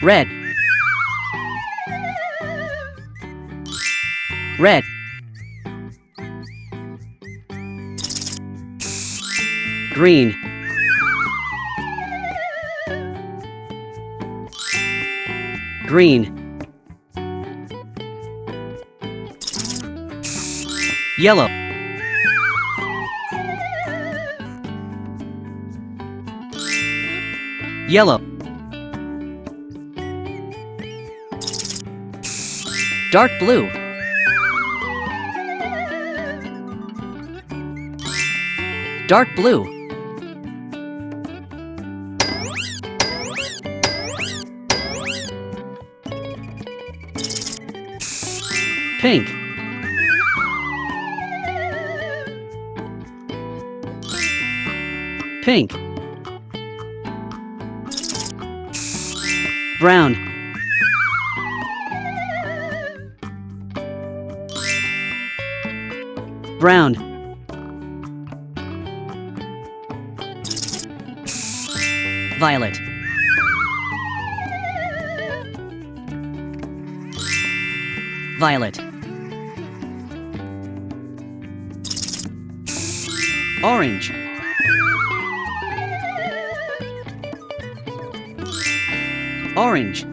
red, red, green, green, yellow, yellow, dark blue, dark blue, pink, pink, brown, brown, violet, violet, orange, orange,